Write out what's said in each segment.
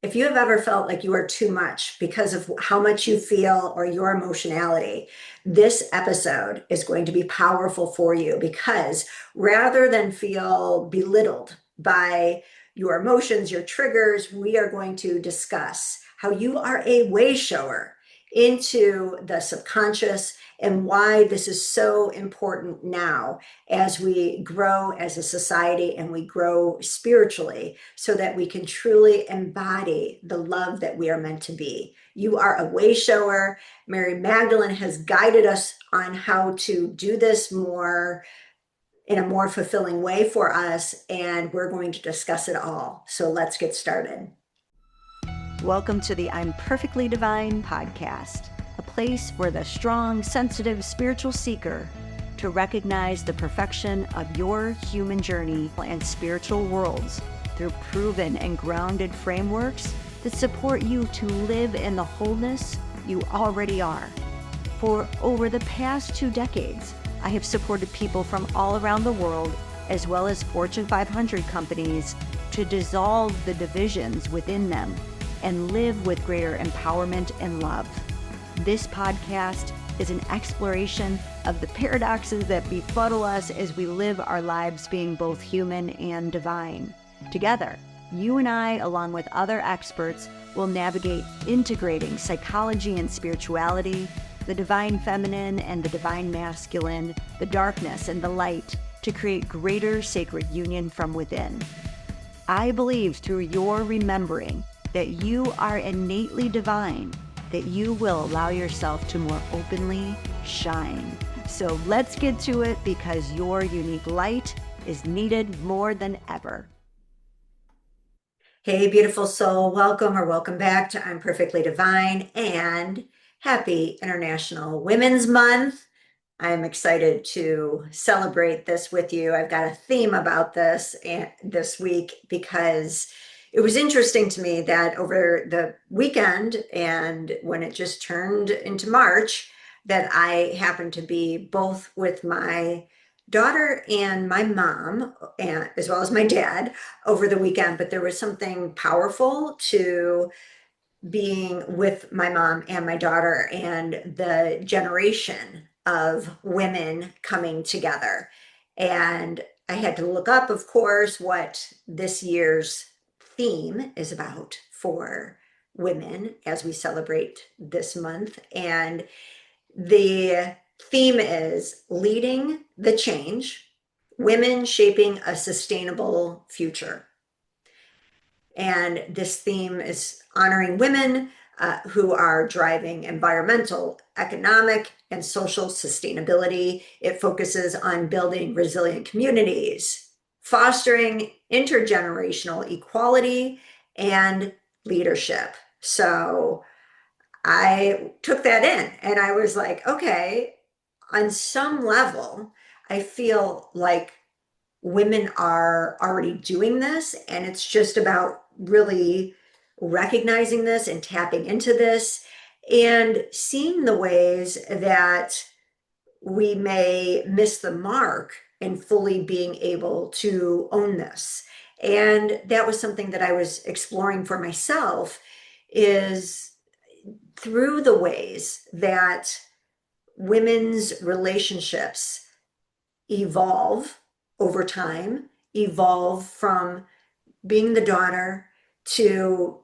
If you have ever felt like you are too much because of how much you feel or your emotionality, this episode is going to be powerful for you because rather than feel belittled by your emotions, your triggers, we are going to discuss how you are a way shower into the subconscious and why this is so important now as we grow as a society and we grow spiritually so that we can truly embody the love that we are meant to be. You are a way shower. Mary Magdalene has guided us on how to do this more in a more fulfilling way for us, and we're going to discuss it all. So let's get started. Welcome to the I'm Perfectly Divine podcast, a place for the strong, sensitive, spiritual seeker to recognize the perfection of your human journey and spiritual worlds through proven and grounded frameworks that support you to live in the wholeness you already are. For over the past 2 decades, I have supported people from all around the world, as well as Fortune 500 companies, to dissolve the divisions within them and live with greater empowerment and love. This podcast is an exploration of the paradoxes that befuddle us as we live our lives being both human and divine. Together, you and I, along with other experts, will navigate integrating psychology and spirituality, the divine feminine and the divine masculine, the darkness and the light, to create greater sacred union from within. I believe through your remembering that you are innately divine, that you will allow yourself to more openly shine. So let's get to it because your unique light is needed more than ever. Hey, beautiful soul, welcome or welcome back to I'm Perfectly Divine and happy International Women's Month. I'm excited to celebrate this with you. I've got a theme about this this week because it was interesting to me that over the weekend and when it just turned into March, that I happened to be both with my daughter and my mom, and as well as my dad over the weekend. But there was something powerful to being with my mom and my daughter and the generation of women coming together. And I had to look up, of course, what this year's theme is about for women as we celebrate this month. And the theme is leading the change, women shaping a sustainable future. And this theme is honoring women who are driving environmental, economic, and social sustainability. It focuses on building resilient communities, fostering intergenerational equality, and leadership. So I took that in and I was like, okay, on some level, I feel like women are already doing this, and it's just about really recognizing this and tapping into this and seeing the ways that we may miss the mark in fully being able to own this. And that was something that I was exploring for myself, is through the ways that women's relationships evolve over time, evolve from being the daughter to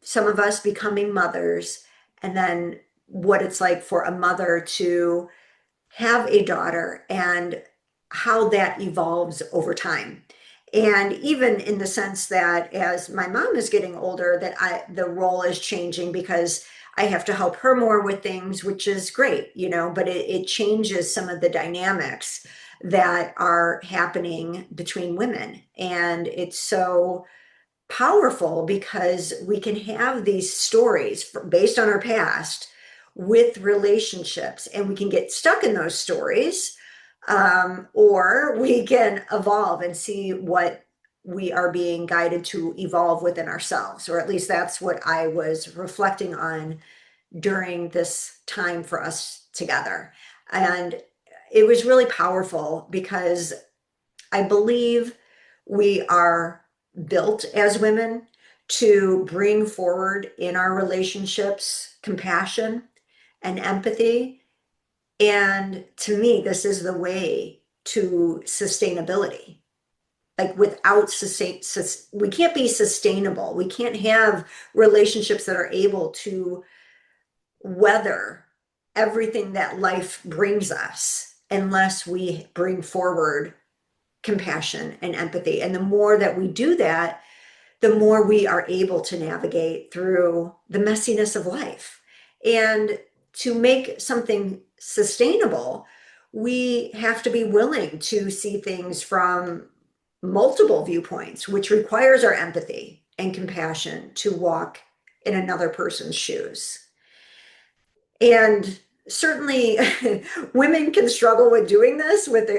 some of us becoming mothers, and then what it's like for a mother to have a daughter and how that evolves over time. And even in the sense that as my mom is getting older, that the role is changing because I have to help her more with things, which is great, but it changes some of the dynamics that are happening between women. And it's so powerful because we can have these stories based on our past with relationships, and we can get stuck in those stories, or we can evolve and see what we are being guided to evolve within ourselves, or at least that's what I was reflecting on during this time for us together. And it was really powerful because I believe we are built as women to bring forward in our relationships compassion and empathy. And to me, this is the way to sustainability. Like without we can't be sustainable. We can't have relationships that are able to weather everything that life brings us unless we bring forward compassion and empathy. And the more that we do that, the more we are able to navigate through the messiness of life. And to make something sustainable, we have to be willing to see things from multiple viewpoints, which requires our empathy and compassion to walk in another person's shoes. And certainly women can struggle with doing this, with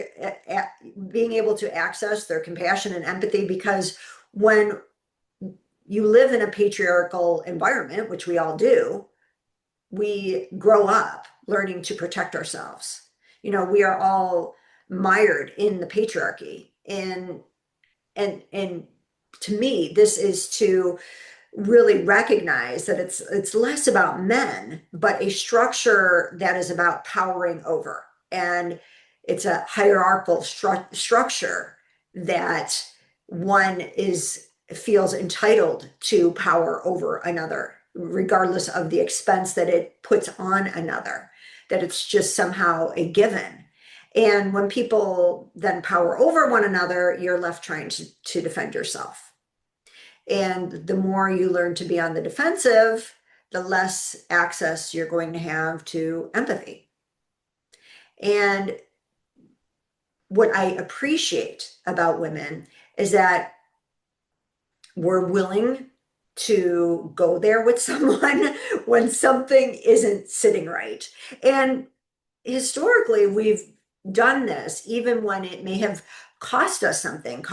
being able to access their compassion and empathy, because when you live in a patriarchal environment, which we all do, we grow up learning to protect ourselves. We are all mired in the patriarchy. And to me, this is to really recognize that it's less about men, but a structure that is about powering over. And it's a hierarchical structure that one feels entitled to power over another, regardless of the expense that it puts on another, that it's just somehow a given. And when people then power over one another, you're left trying to defend yourself. And the more you learn to be on the defensive, the less access you're going to have to empathy. And what I appreciate about women is that we're willing to go there with someone when something isn't sitting right. And historically, we've done this even when it may have cost us something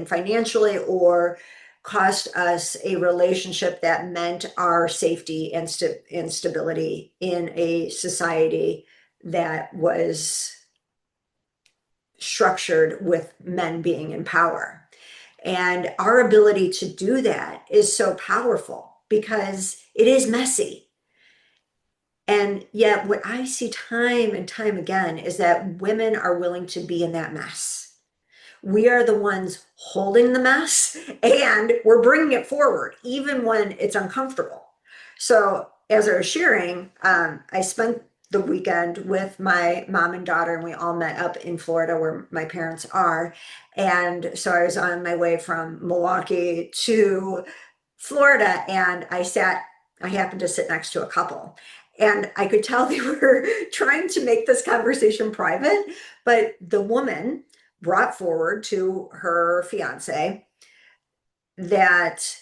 financially, or cost us a relationship that meant our safety and stability in a society that was structured with men being in power. And our ability to do that is so powerful because it is messy. And yet, what I see time and time again is that women are willing to be in that mess. We are the ones holding the mess, and we're bringing it forward, even when it's uncomfortable. So, as I was sharing, I spent the weekend with my mom and daughter, and we all met up in Florida where my parents are. And so I was on my way from Milwaukee to Florida, and I happened to sit next to a couple. And I could tell they were trying to make this conversation private, but the woman brought forward to her fiance that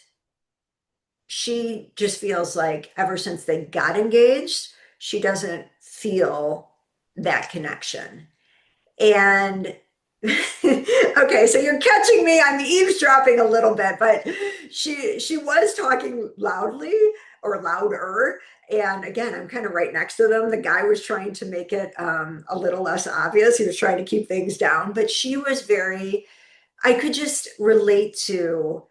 she just feels like ever since they got engaged, she doesn't feel that connection. And okay, so you're catching me. I'm eavesdropping a little bit, but she was talking loudly or louder. And again, I'm kind of right next to them. The guy was trying to make it a little less obvious. He was trying to keep things down, but she was I could just relate to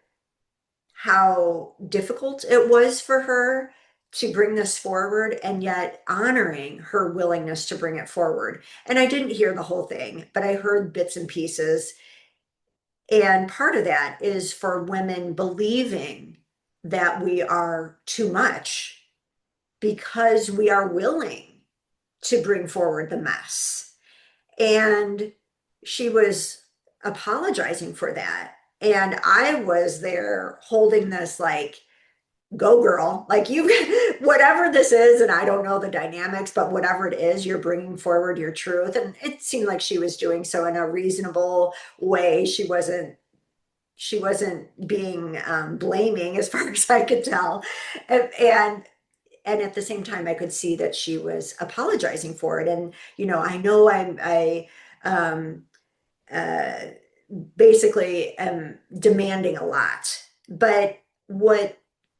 how difficult it was for her to bring this forward, and yet honoring her willingness to bring it forward. And I didn't hear the whole thing, but I heard bits and pieces. And part of that is for women believing that we are too much because we are willing to bring forward the mess. And she was apologizing for that. And I was there holding this like, go girl, like you, whatever this is, and I don't know the dynamics, but whatever it is, you're bringing forward your truth. And it seemed like she was doing so in a reasonable way. She wasn't being blaming as far as I could tell. And at the same time, I could see that she was apologizing for it. And, I know I uh, basically am demanding a lot, but what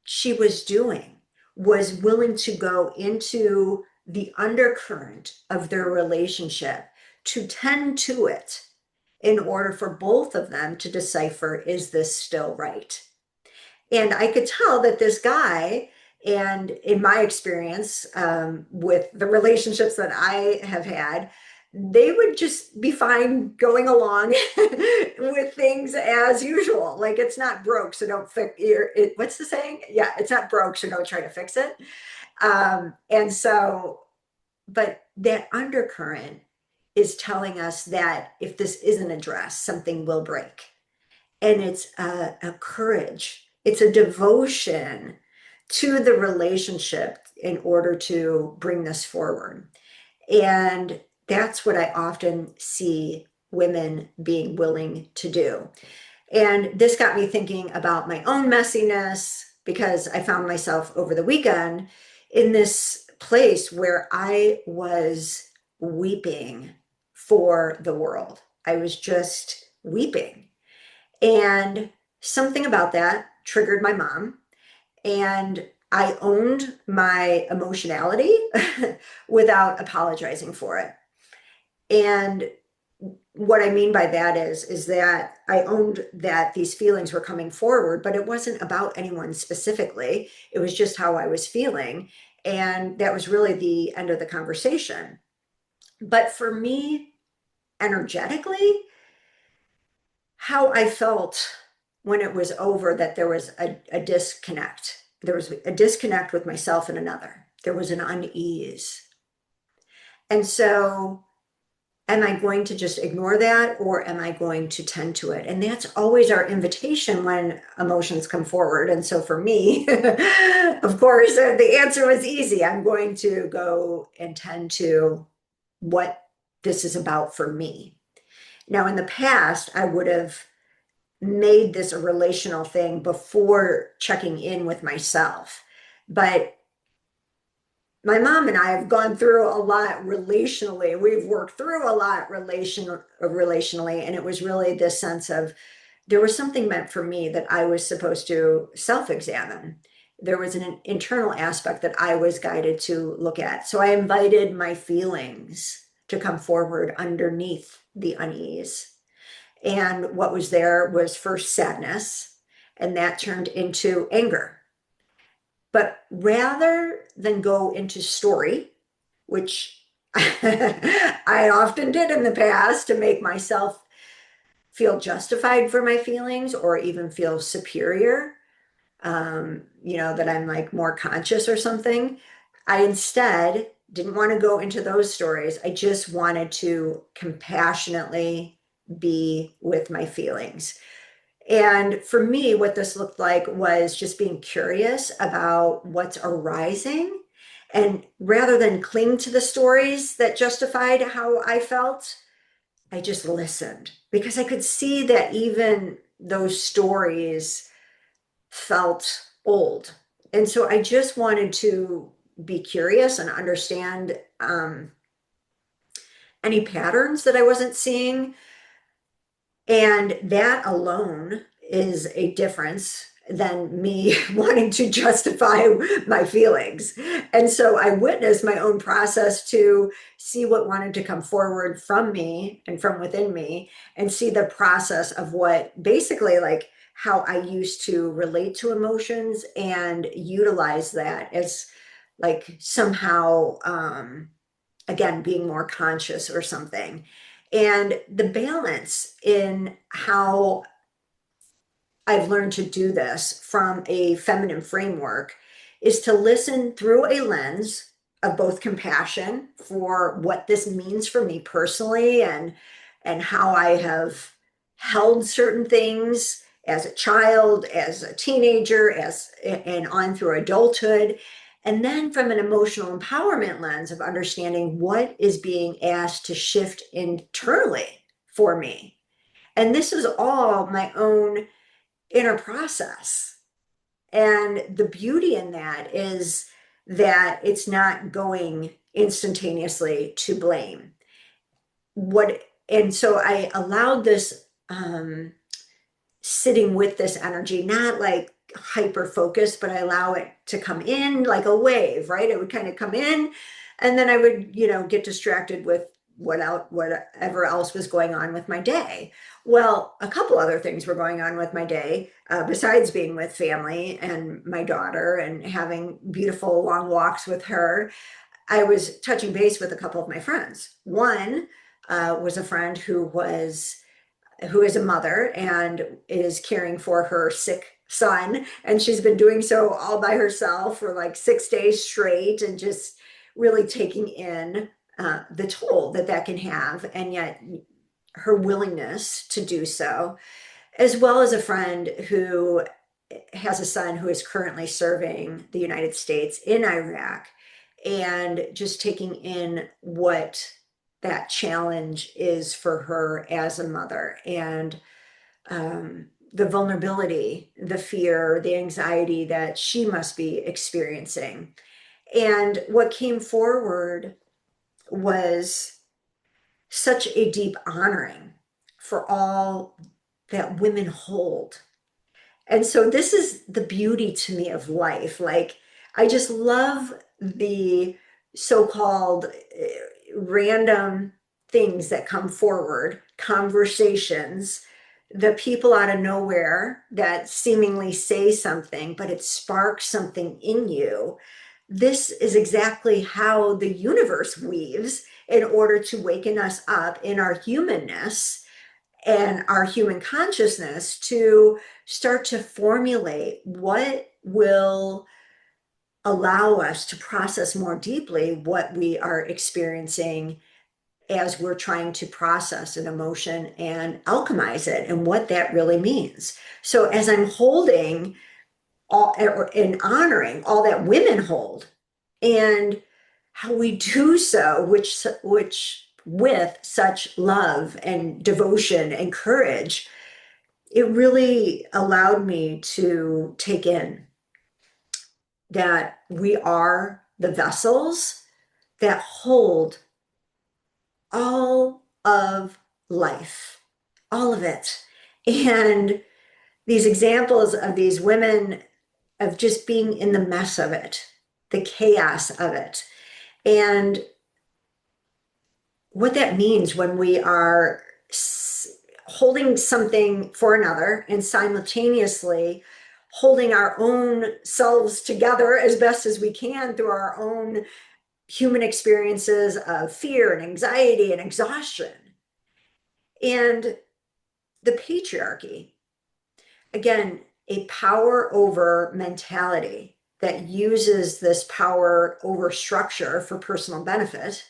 she was doing was willing to go into the undercurrent of their relationship to tend to it in order for both of them to decipher, is this still right? And I could tell that this guy, and in my experience with the relationships that I have had, they would just be fine going along with things as usual. Like it's not broke, so don't fix it. What's the saying? Yeah, it's not broke, so don't try to fix it. And so, but that undercurrent is telling us that if this isn't addressed, something will break. And it's a courage, it's a devotion to the relationship in order to bring this forward. And that's what I often see women being willing to do. And this got me thinking about my own messiness because I found myself over the weekend in this place where I was weeping for the world. I was just weeping. And something about that triggered my mom. And I owned my emotionality without apologizing for it. And what I mean by that is that I owned that these feelings were coming forward, but it wasn't about anyone specifically. It was just how I was feeling. And that was really the end of the conversation. But for me, energetically, how I felt when it was over, that there was a disconnect. There was a disconnect with myself and another. There was an unease. And so am I going to just ignore that or am I going to tend to it? And that's always our invitation when emotions come forward. And so for me, of course, the answer was easy. I'm going to go and tend to what this is about for me. Now, in the past, I would have made this a relational thing before checking in with myself. But my mom and I have gone through a lot relationally. We've worked through a lot relationally. And it was really this sense of there was something meant for me that I was supposed to self-examine. There was an internal aspect that I was guided to look at. So I invited my feelings to come forward underneath the unease. And what was there was first sadness, and that turned into anger. But rather than go into story, which I often did in the past to make myself feel justified for my feelings or even feel superior, that I'm like more conscious or something, I instead didn't want to go into those stories. I just wanted to compassionately be with my feelings. And for me, what this looked like was just being curious about what's arising. And rather than cling to the stories that justified how I felt, I just listened because I could see that even those stories felt old. And so I just wanted to be curious and understand any patterns that I wasn't seeing. And that alone is a difference than me wanting to justify my feelings. And so I witnessed my own process to see what wanted to come forward from me and from within me, and see the process of what basically like how I used to relate to emotions and utilize that as like somehow again, being more conscious or something. And the balance in how I've learned to do this from a feminine framework is to listen through a lens of both compassion for what this means for me personally and how I have held certain things as a child, as a teenager, as and on through adulthood. And then from an emotional empowerment lens of understanding what is being asked to shift internally for me. And this is all my own inner process. And the beauty in that is that it's not going instantaneously to blame. And so I allowed this sitting with this energy, not like hyper focused, but I allow it to come in like a wave, right? It would kind of come in and then I would, get distracted with whatever else was going on with my day. Well, a couple other things were going on with my day, besides being with family and my daughter and having beautiful long walks with her. I was touching base with a couple of my friends. One was a friend who is a mother and is caring for her sick son. And she's been doing so all by herself for like 6 days straight and just really taking in the toll that that can have. And yet her willingness to do so, as well as a friend who has a son who is currently serving the United States in Iraq and just taking in what that challenge is for her as a mother and the vulnerability, the fear, the anxiety that she must be experiencing. And what came forward was such a deep honoring for all that women hold. And so this is the beauty to me of life. Like, I just love the so-called random things that come forward, conversations, the people out of nowhere that seemingly say something, but it sparks something in you. This is exactly how the universe weaves in order to waken us up in our humanness and our human consciousness to start to formulate what will allow us to process more deeply what we are experiencing as we're trying to process an emotion and alchemize it and what that really means. So as I'm holding all and honoring all that women hold and how we do so, which with such love and devotion and courage, it really allowed me to take in that we are the vessels that hold all of life, all of it. And these examples of these women of just being in the mess of it, the chaos of it, and what that means when we are holding something for another and simultaneously holding our own selves together as best as we can through our own human experiences of fear and anxiety and exhaustion. And the patriarchy, again, a power over mentality that uses this power over structure for personal benefit,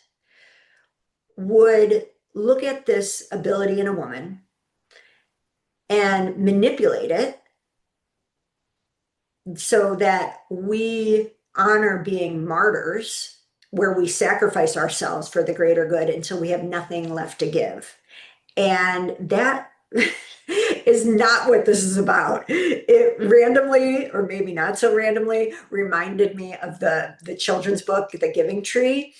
would look at this ability in a woman and manipulate it so that we honor being martyrs, where we sacrifice ourselves for the greater good until we have nothing left to give. And that is not what this is about. It randomly, or maybe not so randomly, reminded me of the children's book, The Giving Tree.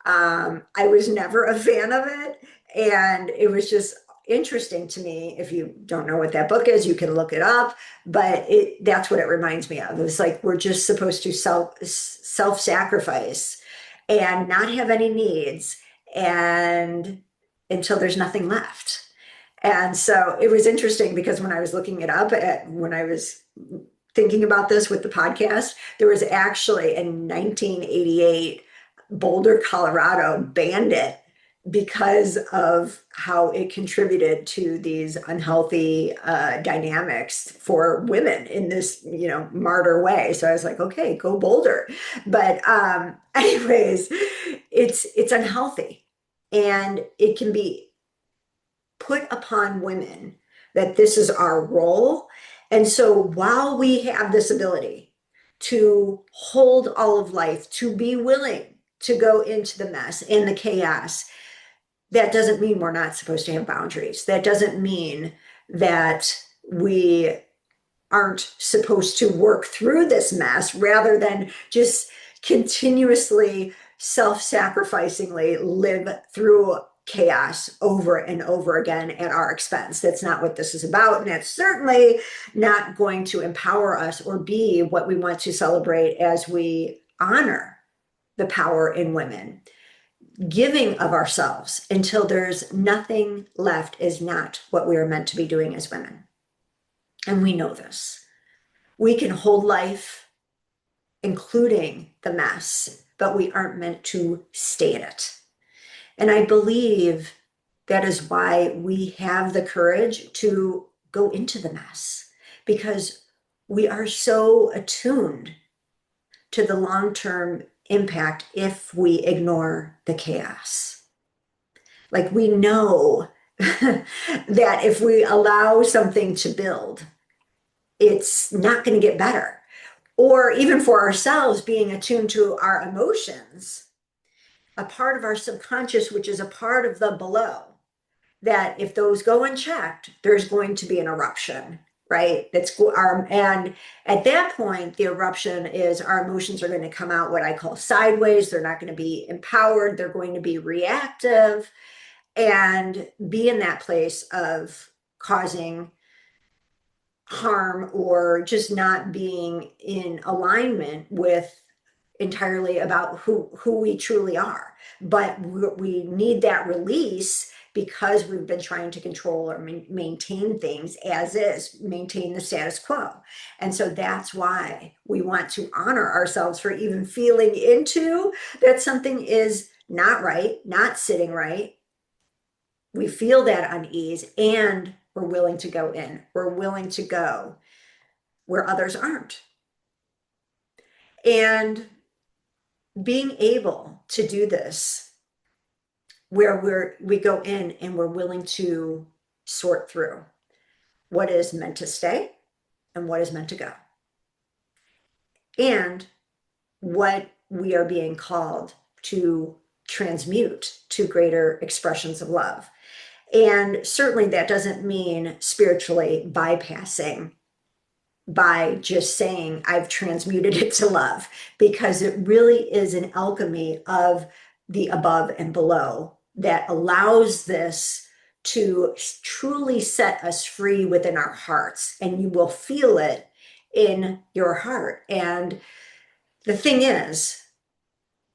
I was never a fan of it, and it was just interesting to me. If you don't know what that book is, you can look it up, but that's what it reminds me of. It's like we're just supposed to self-sacrifice and not have any needs and until there's nothing left. And so it was interesting because when I was looking it up, when I was thinking about this with the podcast, there was actually in 1988, Boulder, Colorado banned it because of how it contributed to these unhealthy dynamics for women in this, martyr way. So I was like, okay, go Boulder. But anyways, it's unhealthy, and it can be put upon women that this is our role. And so while we have this ability to hold all of life, to be willing to go into the mess and the chaos, that doesn't mean we're not supposed to have boundaries. That doesn't mean that we aren't supposed to work through this mess rather than just continuously self-sacrificingly live through chaos over and over again at our expense. That's not what this is about. And that's certainly not going to empower us or be what we want to celebrate as we honor the power in women. giving of ourselves until there's nothing left is not what we are meant to be doing as women. And we know this. We can hold life, including the mess, but we aren't meant to stay in it. And I believe that is why we have the courage to go into the mess, because we are so attuned to the long-term impact if we ignore the chaos. Like we know that if we allow something to build, it's not going to get better. Or even for ourselves, being attuned to our emotions, a part of our subconscious, which is a part of the below, that if those go unchecked, there's going to be an eruption, right? And at that point, the eruption is our emotions are going to come out what I call sideways. They're not going to be empowered. They're going to be reactive and be in that place of causing harm or just not being in alignment with entirely about who we truly are. But we need that release because we've been trying to control or maintain things as is, maintain the status quo. And so that's why we want to honor ourselves for even feeling into that something is not right, not sitting right. We feel that unease and we're willing to go in. We're willing to go where others aren't. And being able to do this where we go in and we're willing to sort through what is meant to stay and what is meant to go, and what we are being called to transmute to greater expressions of love. And certainly that doesn't mean spiritually bypassing by just saying I've transmuted it to love, because it really is an alchemy of the above and below that allows this to truly set us free within our hearts, and you will feel it in your heart. And the thing is,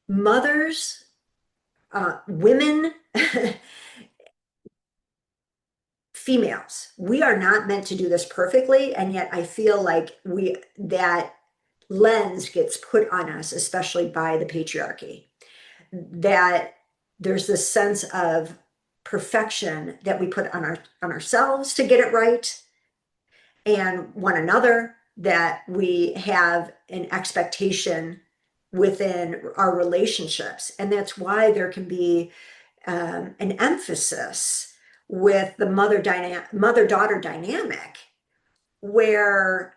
mothers, women, females, we are not meant to do this perfectly, and yet I feel like that lens gets put on us, especially by the patriarchy, that there's this sense of perfection that we put on ourselves to get it right, and one another, that we have an expectation within our relationships. And that's why there can be an emphasis with the mother-daughter dynamic, where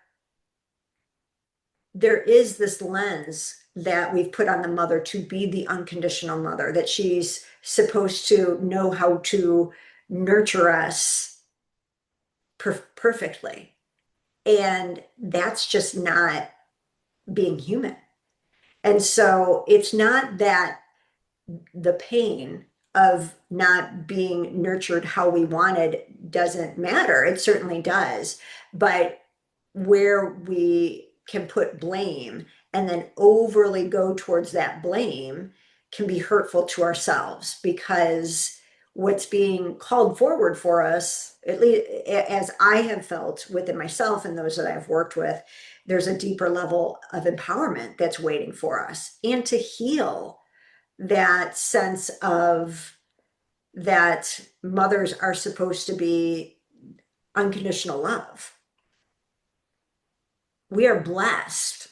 there is this lens that we've put on the mother to be the unconditional mother, that she's supposed to know how to nurture us perfectly. And that's just not being human. And so it's not that the pain of not being nurtured how we wanted doesn't matter. It certainly does. But where we can put blame and then overly go towards that blame can be hurtful to ourselves, because what's being called forward for us, at least as I have felt within myself and those that I've worked with, there's a deeper level of empowerment that's waiting for us, and to heal that sense of that mothers are supposed to be unconditional love. We are blessed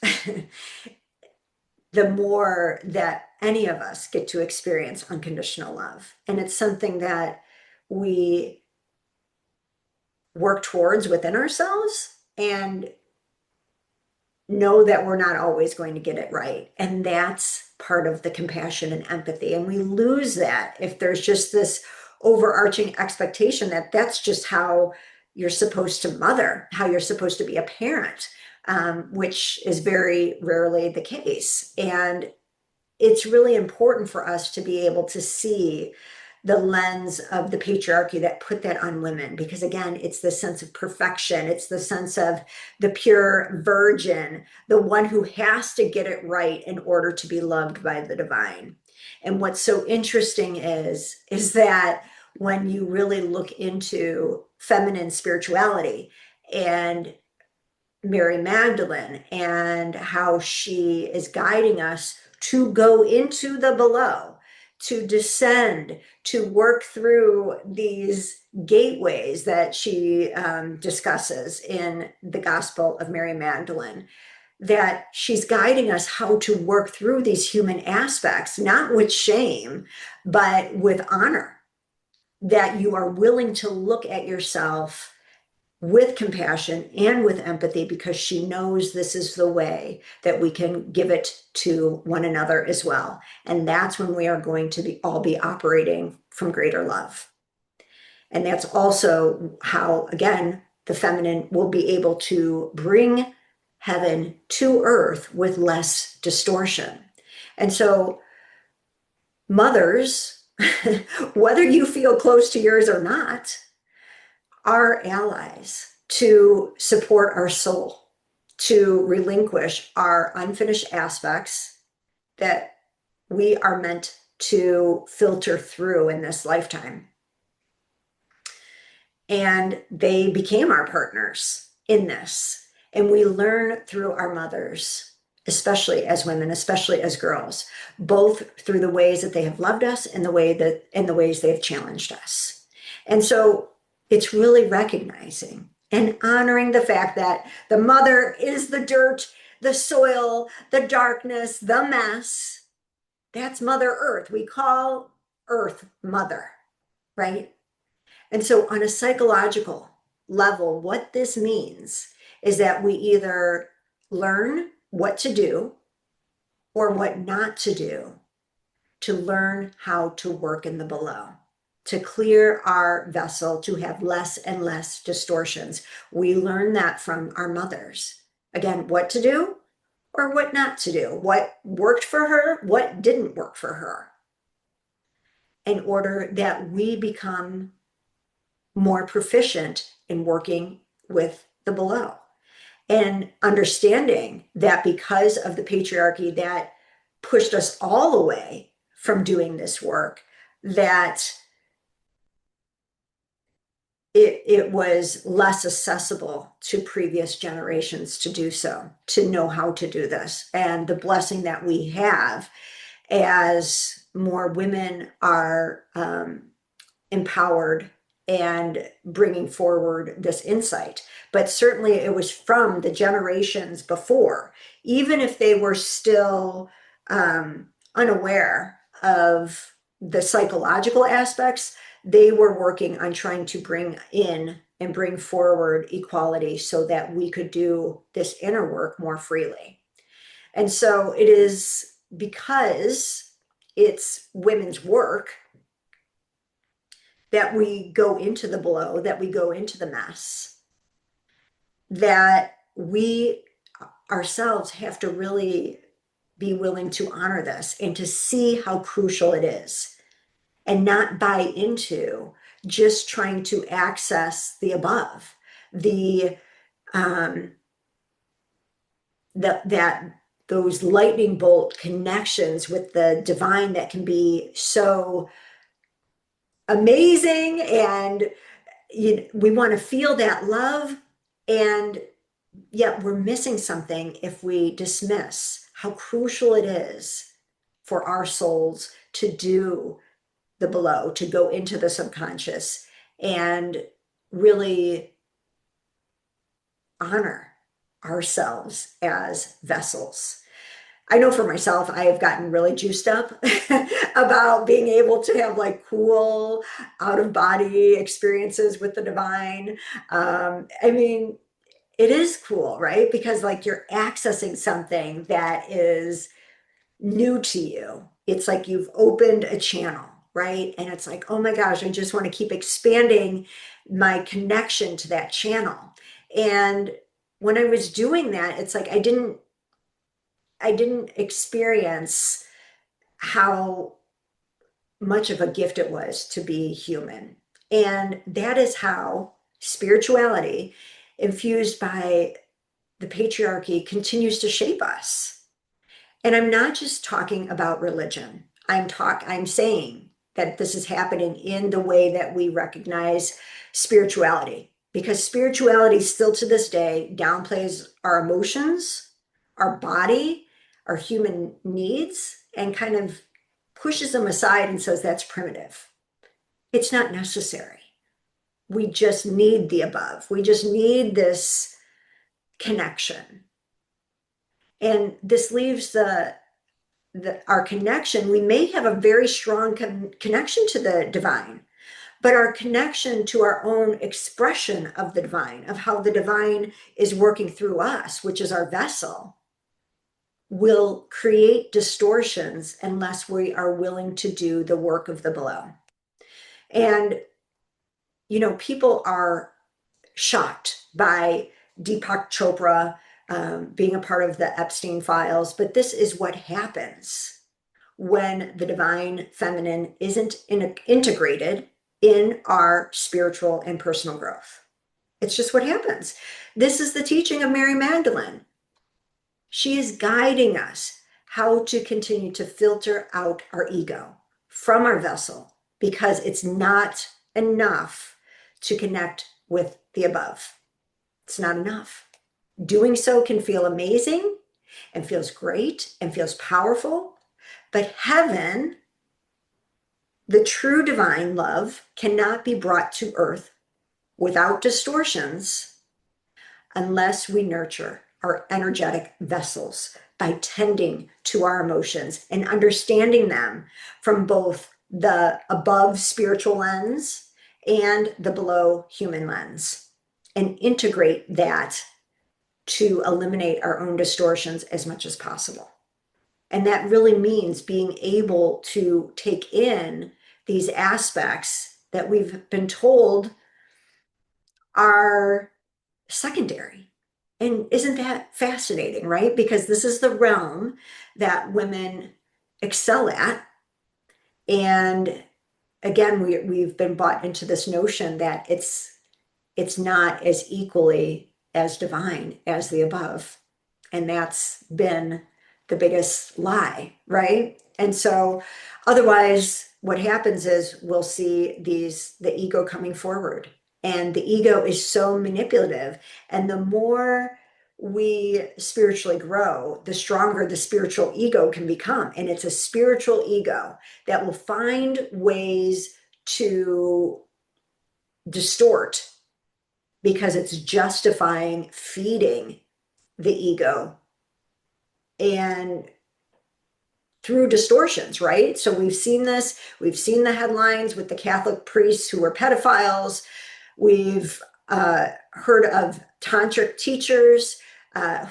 the more that any of us get to experience unconditional love. And it's something that we work towards within ourselves and know that we're not always going to get it right. And that's part of the compassion and empathy. And we lose that if there's just this overarching expectation that that's just how you're supposed to mother, how you're supposed to be a parent, which is very rarely the case. And it's really important for us to be able to see the lens of the patriarchy that put that on women. Because again, it's the sense of perfection, it's the sense of the pure virgin, the one who has to get it right in order to be loved by the divine. And what's so interesting is that when you really look into feminine spirituality and Mary Magdalene and how she is guiding us to go into the below, to descend, to work through these gateways that she discusses in the Gospel of Mary Magdalene, that she's guiding us how to work through these human aspects, not with shame, but with honor, that you are willing to look at yourself with compassion and with empathy, because she knows this is the way that we can give it to one another as well. And that's when we are going to all be operating from greater love. And that's also how, again, the feminine will be able to bring heaven to earth with less distortion. And so, mothers, whether you feel close to yours or not, are allies to support our soul, to relinquish our unfinished aspects that we are meant to filter through in this lifetime. And they became our partners in this. And we learn through our mothers, especially as women, especially as girls, both through the ways that they have loved us and the ways they've challenged us. And so it's really recognizing and honoring the fact that the mother is the dirt, the soil, the darkness, the mess. That's Mother Earth. We call Earth Mother, right? And so, on a psychological level, what this means is that we either learn what to do or what not to do to learn how to work in the below, to clear our vessel, to have less and less distortions. We learn that from our mothers. Again, what to do or what not to do, what worked for her, what didn't work for her, in order that we become more proficient in working with the below. And understanding that because of the patriarchy that pushed us all away from doing this work, that it was less accessible to previous generations to do so, to know how to do this. And the blessing that we have as more women are empowered and bringing forward this insight. But certainly it was from the generations before, even if they were still unaware of the psychological aspects, they were working on trying to bring in and bring forward equality so that we could do this inner work more freely. And so it is because it's women's work that we go into the below, that we go into the mess, that we ourselves have to really be willing to honor this and to see how crucial it is, and not buy into just trying to access the above, that those lightning bolt connections with the divine that can be so amazing, and we want to feel that love, and yet we're missing something if we dismiss how crucial it is for our souls to do the below, to go into the subconscious and really honor ourselves as vessels. I know for myself, I have gotten really juiced up about being able to have like cool out of body experiences with the divine. I mean, it is cool, right? Because like you're accessing something that is new to you. It's like you've opened a channel, right? And it's like, oh my gosh, I just want to keep expanding my connection to that channel. And when I was doing that, it's like I didn't experience how much of a gift it was to be human. And that is how spirituality, infused by the patriarchy, continues to shape us. And I'm not just talking about religion. I'm saying that this is happening in the way that we recognize spirituality, because spirituality still to this day downplays our emotions, our body, our human needs, and kind of pushes them aside and says that's primitive. It's not necessary. We just need the above. We just need this connection. And this leaves our connection. We may have a very strong connection to the divine, but our connection to our own expression of the divine, of how the divine is working through us, which is our vessel, will create distortions unless we are willing to do the work of the below. And, people are shocked by Deepak Chopra being a part of the Epstein files, but this is what happens when the divine feminine isn't integrated in our spiritual and personal growth. It's just what happens. This is the teaching of Mary Magdalene. She is guiding us how to continue to filter out our ego from our vessel, because it's not enough to connect with the above. It's not enough. Doing so can feel amazing and feels great and feels powerful, but heaven, the true divine love, cannot be brought to earth without distortions unless we nurture our energetic vessels by tending to our emotions and understanding them from both the above spiritual lens and the below human lens, and integrate that to eliminate our own distortions as much as possible. And that really means being able to take in these aspects that we've been told are secondary. And isn't that fascinating, right? Because this is the realm that women excel at. And again, we've been bought into this notion that it's not as equally as divine as the above. And that's been the biggest lie, right? And so otherwise, what happens is we'll see the ego coming forward. And the ego is so manipulative. And the more we spiritually grow, the stronger the spiritual ego can become. And it's a spiritual ego that will find ways to distort, because it's justifying feeding the ego and through distortions, right? So we've seen this. We've seen the headlines with the Catholic priests who were pedophiles. We've heard of tantric teachers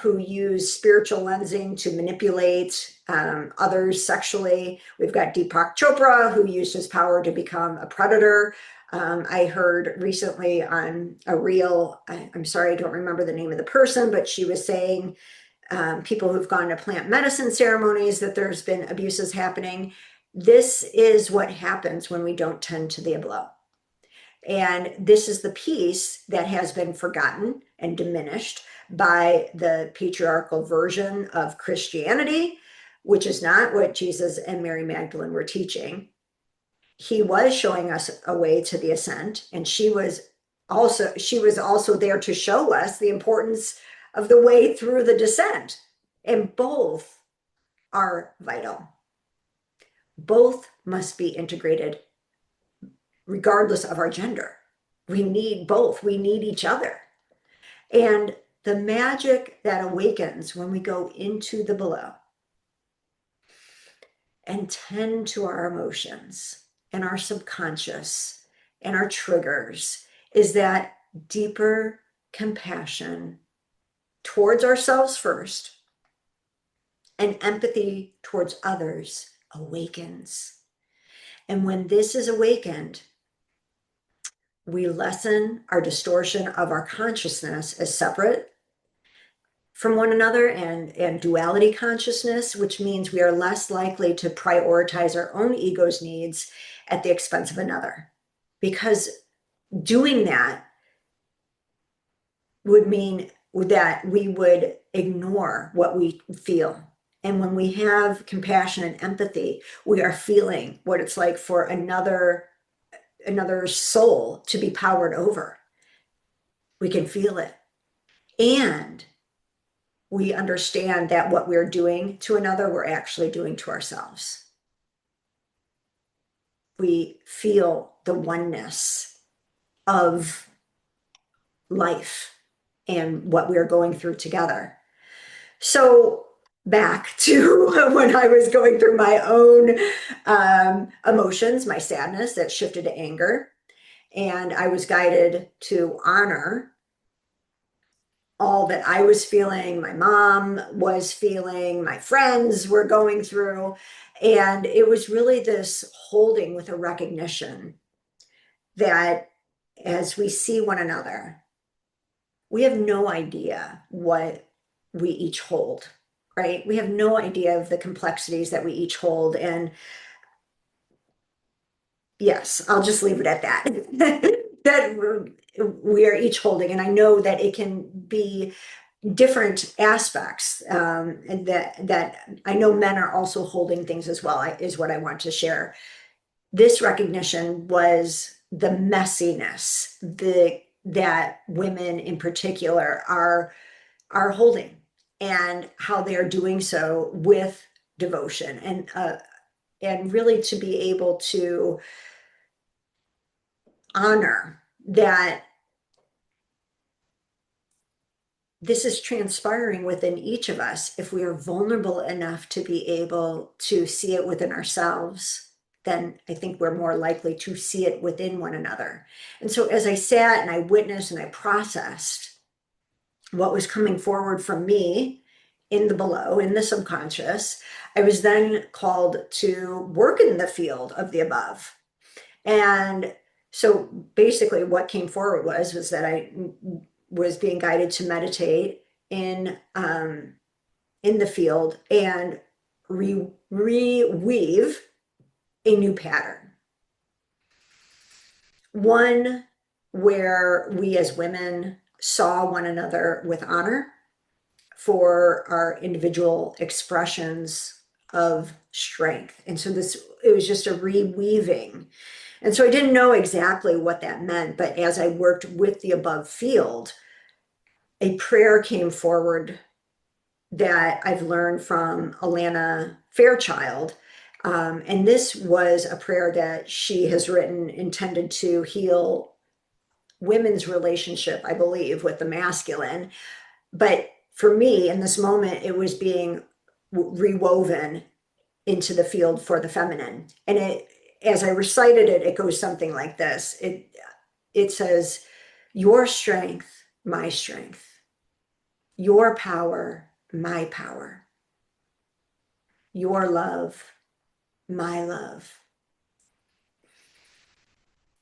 who use spiritual lensing to manipulate others sexually. We've got Deepak Chopra, who used his power to become a predator. I heard recently on a reel, I'm sorry, I don't remember the name of the person, but she was saying people who've gone to plant medicine ceremonies that there's been abuses happening. This is what happens when we don't tend to the below. And this is the piece that has been forgotten and diminished by the patriarchal version of Christianity, which is not what Jesus and Mary Magdalene were teaching. He was showing us a way to the ascent, and she was also there to show us the importance of the way through the descent. And both are vital. Both must be integrated regardless of our gender. We need both. We need each other. And the magic that awakens when we go into the below and tend to our emotions and our subconscious and our triggers is that deeper compassion towards ourselves first, and empathy towards others awakens. And when this is awakened, we lessen our distortion of our consciousness as separate, from one another and duality consciousness, which means we are less likely to prioritize our own ego's needs at the expense of another. Because doing that would mean that we would ignore what we feel. And when we have compassion and empathy, we are feeling what it's like for another soul to be powered over. We can feel it. And we understand that what we're doing to another, we're actually doing to ourselves. We feel the oneness of life and what we're going through together. So back to when I was going through my own emotions, my sadness that shifted to anger, and I was guided to honor all that I was feeling, my mom was feeling, my friends were going through. And it was really this holding with a recognition that as we see one another, we have no idea what we each hold, right? We have no idea of the complexities that we each hold. And yes, I'll just leave it at that. That we are each holding. And I know that it can be different aspects, and that I know men are also holding things as well, is what I want to share. This recognition was the messiness that women in particular are holding, and how they are doing so with devotion, and really to be able to honor that this is transpiring within each of us. If we are vulnerable enough to be able to see it within ourselves, then I think we're more likely to see it within one another. And so as I sat and I witnessed and I processed what was coming forward from me in the below, in the subconscious, I was then called to work in the field of the above. And so basically what came forward was that I was being guided to meditate in the field and reweave a new pattern. One where we as women saw one another with honor for our individual expressions of strength. And so it was just a reweaving. And so I didn't know exactly what that meant, but as I worked with the above field, a prayer came forward that I've learned from Alana Fairchild. And this was a prayer that she has written intended to heal women's relationship, I believe, with the masculine. But for me, in this moment, it was being rewoven into the field for the feminine. And as I recited it, it goes something like this. It says, your strength, my strength, your power, my power, your love, my love.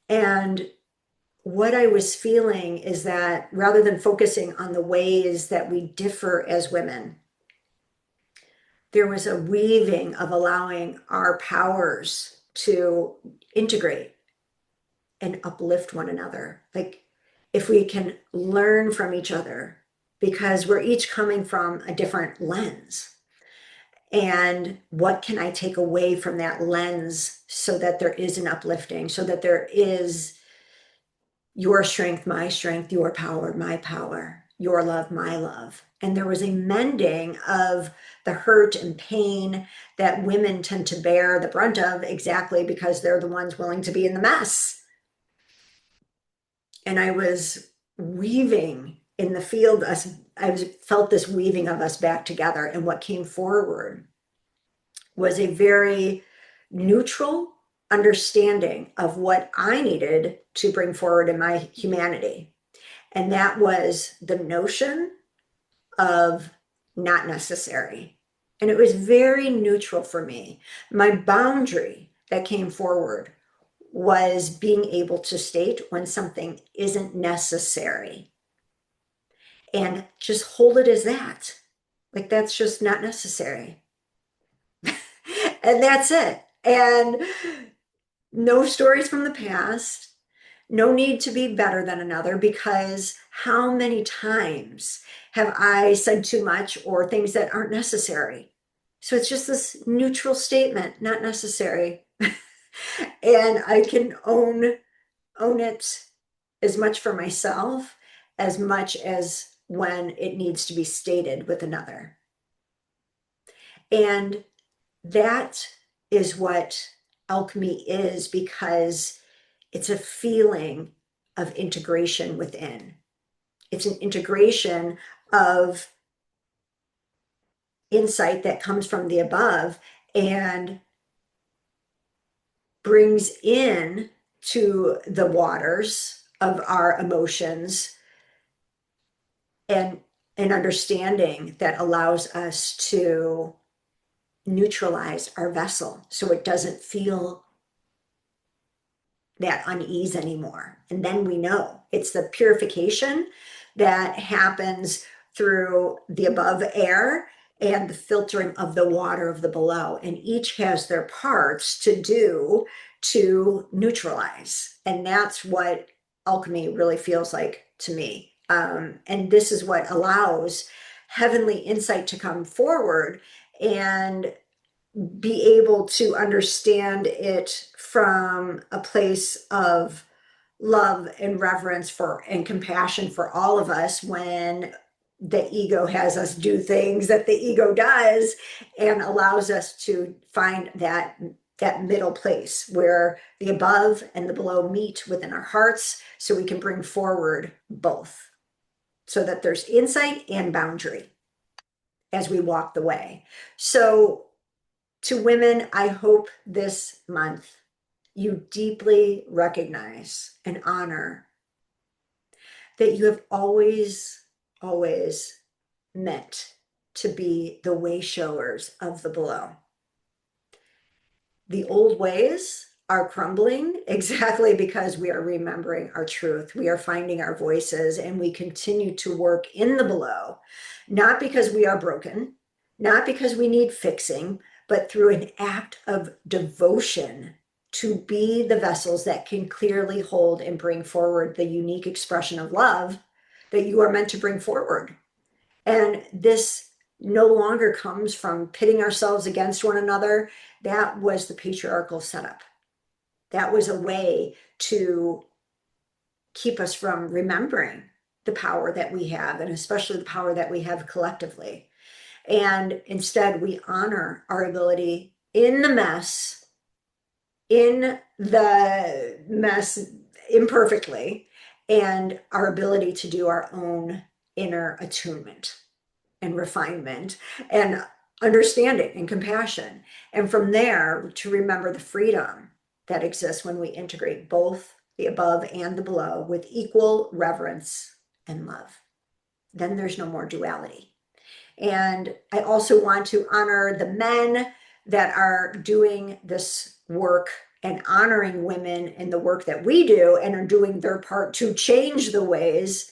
And what I was feeling is that rather than focusing on the ways that we differ as women, there was a weaving of allowing our powers to integrate and uplift one another. Like if we can learn from each other, because we're each coming from a different lens. And what can I take away from that lens so that there is an uplifting, so that there is your strength, your power, my power, your love, my love. And there was a mending of the hurt and pain that women tend to bear the brunt of, exactly because they're the ones willing to be in the mess. And I was weaving in the field, felt this weaving of us back together. And what came forward was a very neutral understanding of what I needed to bring forward in my humanity. And that was the notion of not necessary. And it was very neutral for me. My boundary that came forward was being able to state when something isn't necessary. and just hold it as that. Like that's just not necessary. And that's it. And no stories from the past, no need to be better than another, because how many times have I said too much or things that aren't necessary? So it's just this neutral statement, not necessary. And I can own it as much for myself as much as when it needs to be stated with another. And that is what alchemy is, because it's a feeling of integration within. It's an integration of insight that comes from the above and brings in to the waters of our emotions and an understanding that allows us to neutralize our vessel so it doesn't feel that unease anymore. And then we know it's the purification that happens through the above air and the filtering of the water of the below. And each has their parts to do to neutralize. And that's what alchemy really feels like to me. And this is what allows heavenly insight to come forward and be able to understand it from a place of love and reverence for and compassion for all of us, when the ego has us do things that the ego does, and allows us to find that middle place where the above and the below meet within our hearts, so we can bring forward both, so that there's insight and boundary as we walk the way. So to women, I hope this month you deeply recognize and honor that you have always, always meant to be the way showers of the below. The old ways are crumbling exactly because we are remembering our truth. We are finding our voices, and we continue to work in the below, not because we are broken, not because we need fixing, but through an act of devotion to be the vessels that can clearly hold and bring forward the unique expression of love that you are meant to bring forward. And this no longer comes from pitting ourselves against one another. That was the patriarchal setup. That was a way to keep us from remembering the power that we have, and especially the power that we have collectively. And instead, we honor our ability in the mess imperfectly, and our ability to do our own inner attunement and refinement and understanding and compassion. And from there, to remember the freedom that exists when we integrate both the above and the below with equal reverence and love. Then there's no more duality. And I also want to honor the men that are doing this work and honoring women in the work that we do, and are doing their part to change the ways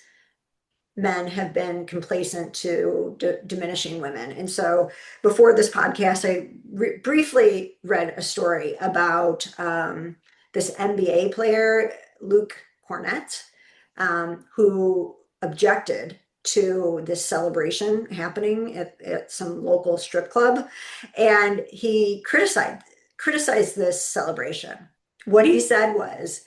men have been complacent to diminishing women. And so before this podcast, I briefly read a story about this NBA player, Luke Cornett, who objected to this celebration happening at some local strip club. And he criticized this celebration. What he said was,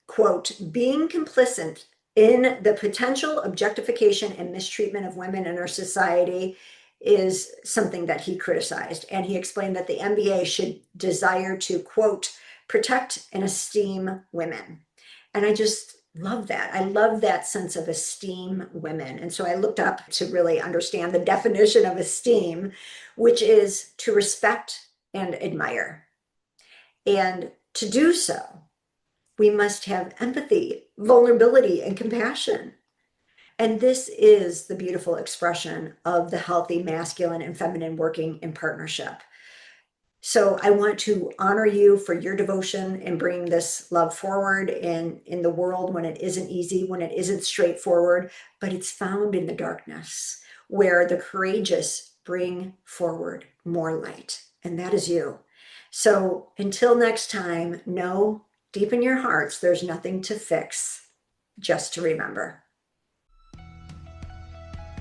quote, being complicit in the potential objectification and mistreatment of women in our society is something that he criticized. And he explained that the NBA should desire to, quote, protect and esteem women. And I just love that. I love that sense of esteem women. And so I looked up to really understand the definition of esteem, which is to respect and admire. And to do so, we must have empathy, vulnerability, and compassion. And this is the beautiful expression of the healthy masculine and feminine working in partnership. So I want to honor you for your devotion and bring this love forward in the world when it isn't easy, when it isn't straightforward, but it's found in the darkness where the courageous bring forward more light. And that is you. So until next time, know deep in your hearts, there's nothing to fix, just to remember.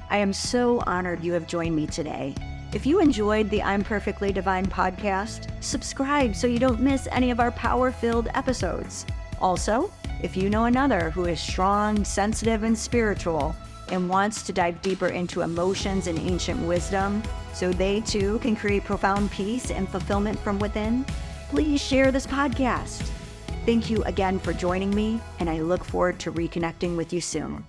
I am so honored you have joined me today. If you enjoyed the I'm Perfectly Divine podcast, subscribe so you don't miss any of our power-filled episodes. Also, if you know another who is strong, sensitive, and spiritual and wants to dive deeper into emotions and ancient wisdom so they too can create profound peace and fulfillment from within, please share this podcast. Thank you again for joining me, and I look forward to reconnecting with you soon.